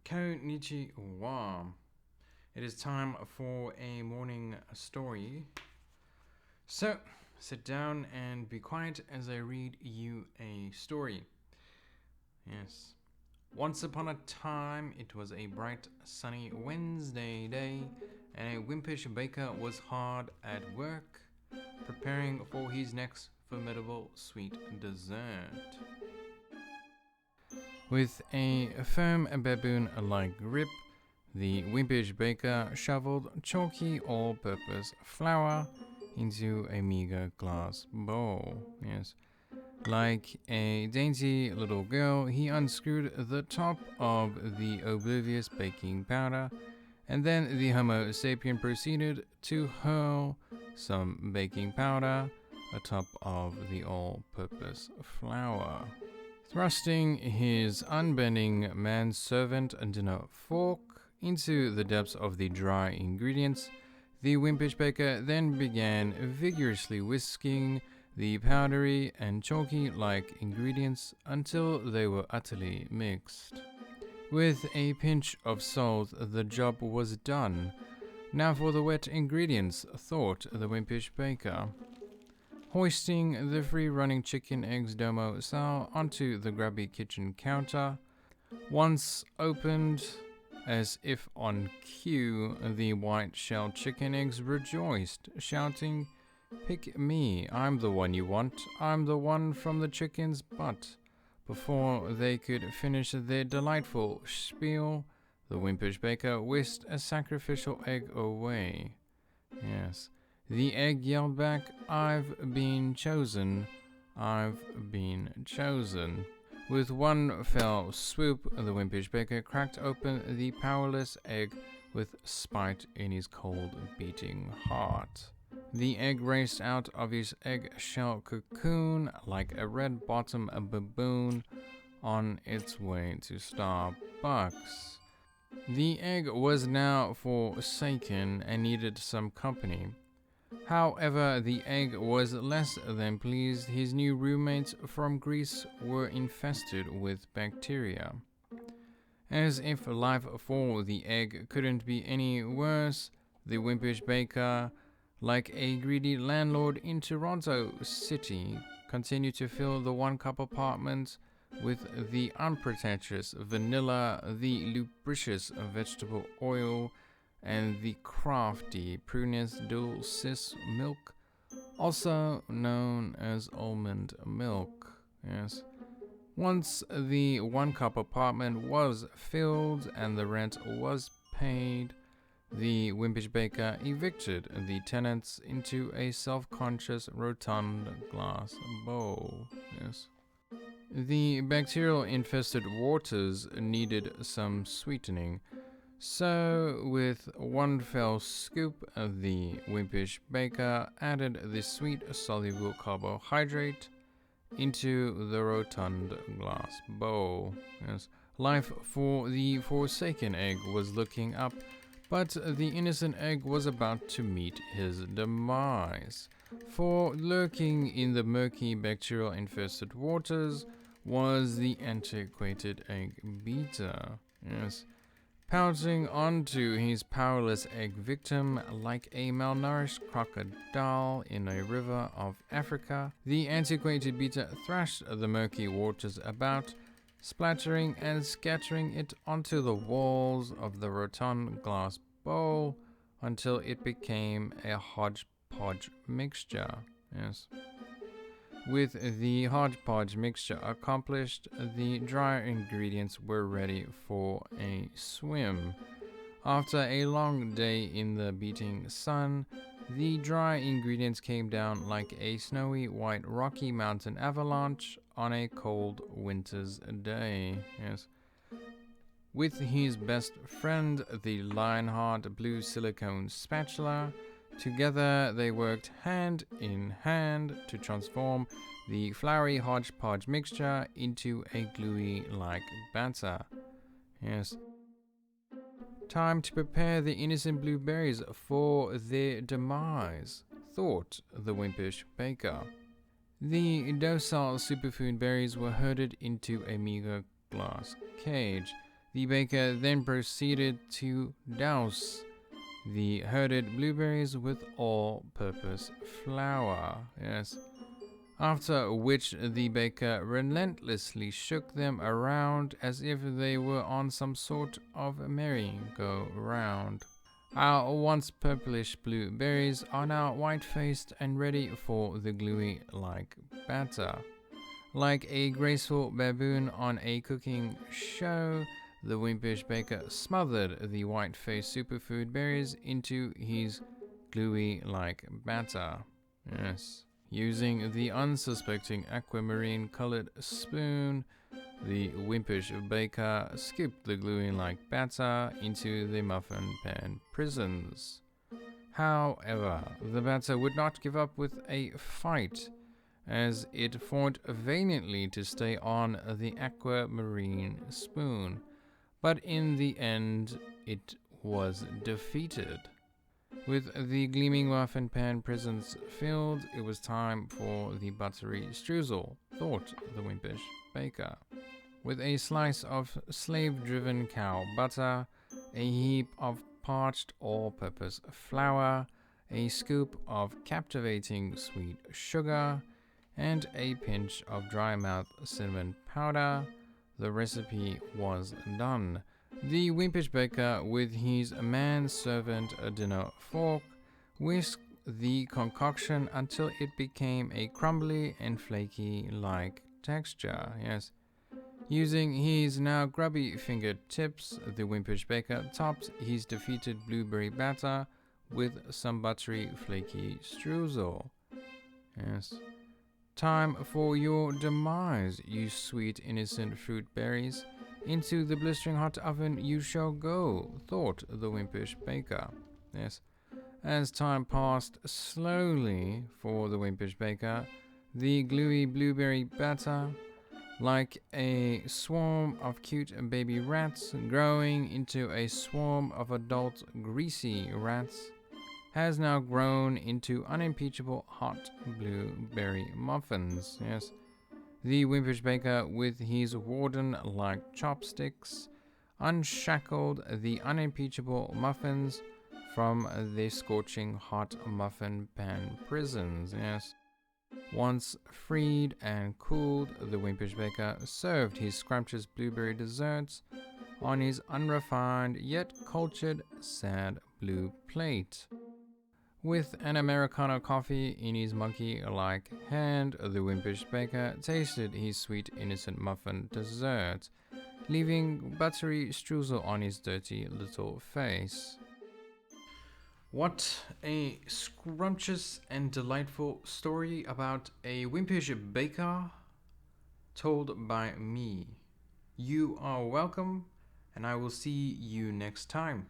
Konnichiwa. It is time for a morning story. So, sit down and be quiet as I read you a story. Yes. Once upon a time, it was a bright, sunny Wednesday day, and a wimpish baker was hard at work, preparing for his next formidable sweet dessert. With a firm baboon-like grip, the wimpish baker shoveled chalky all-purpose flour into a meager glass bowl. Yes. Like a dainty little girl, he unscrewed the top of the oblivious baking powder, and then the Homo sapien proceeded to hurl some baking powder atop of the all-purpose flour. Thrusting his unbending manservant dinner fork into the depths of the dry ingredients, the wimpish baker then began vigorously whisking the powdery and chalky-like ingredients until they were utterly mixed. With a pinch of salt, the job was done. Now for the wet ingredients, thought the wimpish baker. Hoisting the free-running chicken eggs domo style onto the grubby kitchen counter, once opened, as if on cue, the white-shelled chicken eggs rejoiced, shouting, "Pick me, I'm the one you want, I'm the one from the chicken's butt." Before they could finish their delightful spiel, the wimpish baker whisked a sacrificial egg away. Yes. The egg yelled back, "I've been chosen, I've been chosen." With one fell swoop, the wimpish baker cracked open the powerless egg with spite in his cold beating heart. The egg raced out of his egg-shell cocoon like a red-bottom baboon on its way to Starbucks. The egg was now forsaken and needed some company. However, the egg was less than pleased. His new roommates from Greece were infested with bacteria. As if life for the egg couldn't be any worse, the wimpish baker, like a greedy landlord in Toronto City, continued to fill the one-cup apartment with the unpretentious vanilla, the lubricious vegetable oil, and the crafty Prunus dulcis milk, also known as almond milk. Yes. Once the one-cup apartment was filled and the rent was paid, the wimpish baker evicted the tenants into a self-conscious rotund glass bowl. Yes. The bacterial-infested waters needed some sweetening. So, with one fell scoop, the wimpish baker added the sweet soluble carbohydrate into the rotund glass bowl. Yes. Life for the forsaken egg was looking up, but the innocent egg was about to meet his demise. For lurking in the murky bacterial-infested waters was the antiquated egg beater. Yes. Pouncing onto his powerless egg victim like a malnourished crocodile in a river of Africa, the antiquated beater thrashed the murky waters about, splattering and scattering it onto the walls of the rotund glass bowl until it became a hodgepodge mixture. Yes. With the hodgepodge mixture accomplished, the dry ingredients were ready for a swim. After a long day in the beating sun, the dry ingredients came down like a snowy white Rocky Mountain avalanche on a cold winter's day. Yes. With his best friend, the Lionheart blue silicone spatula, together they worked hand in hand to transform the floury hodgepodge mixture into a gluey-like batter. Yes. Time to prepare the innocent blueberries for their demise, thought the wimpish baker. The docile superfood berries were herded into a meager glass cage. The baker then proceeded to douse the herded blueberries with all-purpose flour. Yes. After which the baker relentlessly shook them around as if they were on some sort of merry-go-round. Our once purplish blueberries are now white-faced and ready for the gluey-like batter. Like a graceful baboon on a cooking show, the wimpish baker smothered the white-faced superfood berries into his gluey-like batter. Yes. Using the unsuspecting aquamarine-colored spoon, the wimpish baker scooped the gluey-like batter into the muffin pan prisons. However, the batter would not give up with a fight, as it fought valiantly to stay on the aquamarine spoon, but in the end it was defeated. With the gleaming muffin pan prisons filled, it was time for the buttery streusel, thought the wimpish baker. With a slice of slave-driven cow butter, a heap of parched all-purpose flour, a scoop of captivating sweet sugar, and a pinch of dry-mouth cinnamon powder, the recipe was done. The wimpish baker, with his manservant dinner fork, whisked the concoction until it became a crumbly and flaky-like texture. Yes. Using his now grubby fingertips, the wimpish baker topped his defeated blueberry batter with some buttery, flaky streusel. Yes. Time for your demise, you sweet, innocent fruit berries. Into the blistering hot oven you shall go, thought the wimpish baker. Yes. As time passed slowly for the wimpish baker, the gluey blueberry batter, like a swarm of cute baby rats growing into a swarm of adult greasy rats, has now grown into unimpeachable hot blueberry muffins. Yes. The wimpish baker, with his warden-like chopsticks, unshackled the unimpeachable muffins from the scorching hot muffin pan prisons. Yes. Once freed and cooled, the wimpish baker served his scrumptious blueberry desserts on his unrefined yet cultured sad blue plate. With an Americano coffee in his monkey-like hand, the wimpish baker tasted his sweet innocent muffin dessert, leaving buttery streusel on his dirty little face. What a scrumptious and delightful story about a wimpish baker, told by me. You are welcome, and I will see you next time.